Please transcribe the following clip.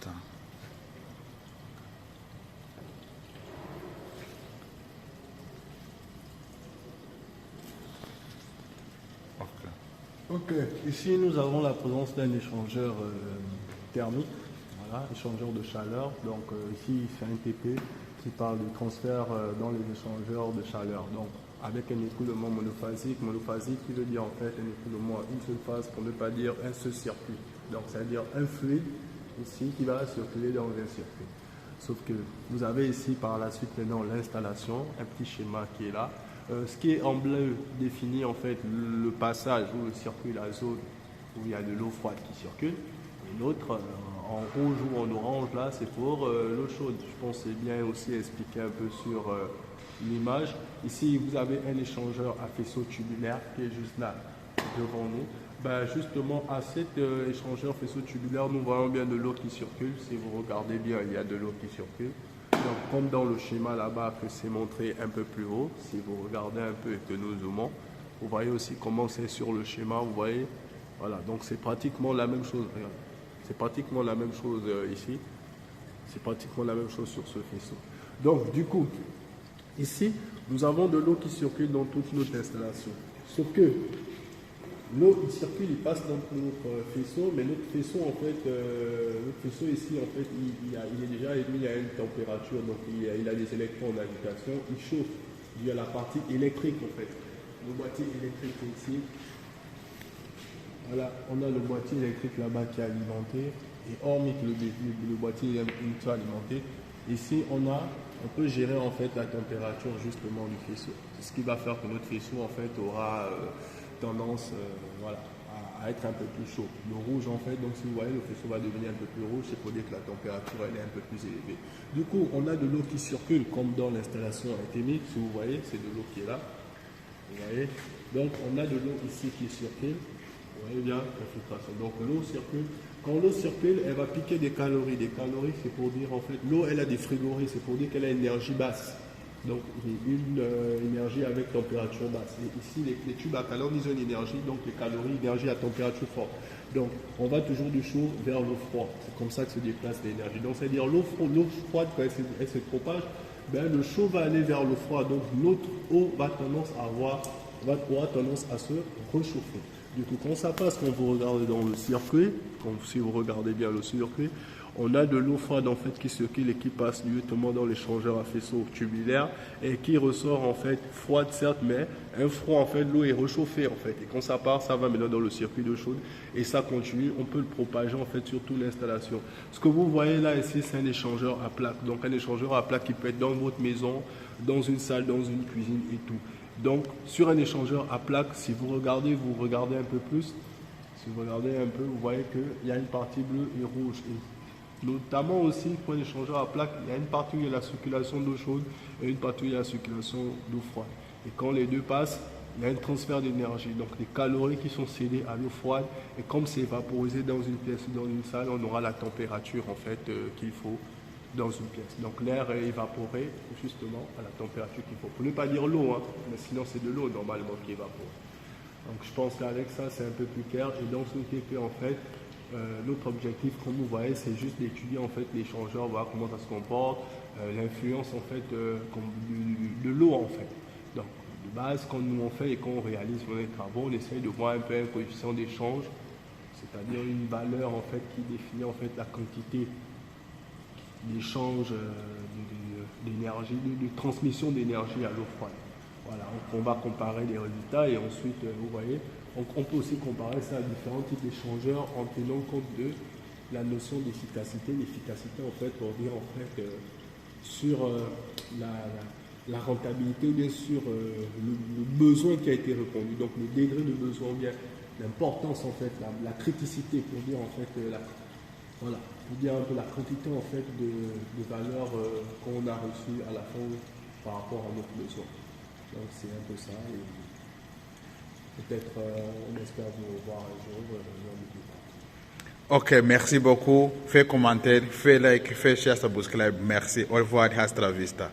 Attends. Ok, ici nous avons la présence d'un échangeur thermique, voilà, échangeur de chaleur. Donc ici c'est un TP qui parle de transfert dans les échangeurs de chaleur. Donc avec un écoulement monophasique qui veut dire en fait un écoulement à une seule phase pour ne pas dire un seul circuit. Donc c'est-à-dire un fluide ici qui va circuler dans un circuit. Sauf que vous avez ici par la suite maintenant l'installation, un petit schéma qui est là. Ce qui est en bleu définit en fait le passage ou le circuit, la zone où il y a de l'eau froide qui circule. Et l'autre, en rouge ou en orange, là, c'est pour l'eau chaude. Je pense que c'est bien aussi expliqué un peu sur l'image. Ici, vous avez un échangeur à faisceau tubulaire qui est juste là, devant nous. Ben, justement, à cet échangeur faisceau tubulaire, nous voyons bien de l'eau qui circule. Si vous regardez bien, il y a de l'eau qui circule. Donc, comme dans le schéma là-bas que c'est montré un peu plus haut, si vous regardez un peu et que nous zoomons, vous voyez aussi comment c'est sur le schéma, vous voyez, voilà, donc c'est pratiquement la même chose, regardez. C'est pratiquement la même chose ici, c'est pratiquement la même chose sur ce faisceau. Donc, du coup, ici, nous avons de l'eau qui circule dans toute notre installation, sauf que l'eau, il circule, il passe dans notre faisceau, mais notre faisceau, en fait, notre faisceau ici, en fait, il est déjà émis à une température, donc il a des électrons en agitation, il chauffe. Il y a la partie électrique, en fait. Le boîtier électrique ici. Voilà, on a le boîtier électrique là-bas qui est alimenté, et hormis que le boîtier est alimenté, ici, on peut gérer, en fait, la température, justement, du faisceau. C'est ce qui va faire que notre faisceau, en fait, aura tendance voilà, à être un peu plus chaud. Le rouge en fait, donc si vous voyez le faisceau va devenir un peu plus rouge, c'est pour dire que la température elle est un peu plus élevée. Du coup, on a de l'eau qui circule comme dans l'installation a été mise, si vous voyez, c'est de l'eau qui est là. Vous voyez, donc on a de l'eau ici qui circule. Vous voyez bien la filtration. Donc l'eau circule. Quand l'eau circule, elle va piquer des calories. Des calories, c'est pour dire en fait, l'eau elle a des frigories, c'est pour dire qu'elle a une énergie basse. Donc une énergie avec température basse. Et ici, les tubes à chaleur, ils ont une énergie, donc les calories, énergie à température forte. Donc on va toujours du chaud vers l'eau froide. C'est comme ça que se déplace l'énergie. Donc c'est-à-dire l'eau froide, quand elle se propage, ben, le chaud va aller vers l'eau froide. Donc notre eau aura tendance à se réchauffer. Du coup, quand ça passe, quand vous regardez dans le circuit, si vous regardez bien le circuit, on a de l'eau froide en fait qui circule et qui passe directement dans l'échangeur à faisceau tubulaire et qui ressort en fait froide certes, mais un froid en fait, l'eau est réchauffée en fait. Et quand ça part, ça va maintenant dans le circuit d'eau chaude et ça continue. On peut le propager en fait sur toute l'installation. Ce que vous voyez là ici, c'est un échangeur à plaque. Donc un échangeur à plaque qui peut être dans votre maison, dans une salle, dans une cuisine et tout. Donc sur un échangeur à plaque, si vous regardez un peu plus. Si vous regardez un peu, vous voyez qu'il y a une partie bleue et rouge. Et notamment aussi, pour un échangeur à plaque, il y a une partie où il y a la circulation d'eau chaude et une partie où il y a la circulation d'eau froide. Et quand les deux passent, il y a un transfert d'énergie. Donc les calories qui sont cédées à l'eau froide. Et comme c'est vaporisé dans une pièce ou dans une salle, on aura la température en fait qu'il faut dans une pièce. Donc l'air est évaporé justement à la température qu'il faut. Pour ne pas dire l'eau, hein, mais sinon c'est de l'eau normalement qui évapore. Donc je pense qu'avec ça, c'est un peu plus clair. Et dans ce TP, en fait, notre objectif, comme vous voyez, c'est juste d'étudier en fait l'échangeur, voir comment ça se comporte, l'influence en fait de l'eau en fait. Donc de base, quand nous on fait et quand on réalise les travaux, on essaye de voir un peu un coefficient d'échange, c'est-à-dire une valeur en fait qui définit en fait la quantité d'échange d'énergie, de transmission d'énergie à l'eau froide. Voilà, on va comparer les résultats et ensuite, vous voyez, on peut aussi comparer ça à différents types d'échangeurs en tenant compte de la notion d'efficacité. L'efficacité, en fait, pour dire en fait sur la rentabilité ou bien sur le besoin qui a été répondu. Donc le degré de besoin, bien l'importance en fait, la criticité pour dire en fait voilà, pour dire un peu la quantité en fait de valeur qu'on a reçue à la fin par rapport à notre besoin. Donc c'est un peu ça et peut-être on espère vous revoir un jour. Ok, merci beaucoup. Fais commentaire, fais like, fais share, subscribe. Merci. Au revoir, hasta la vista.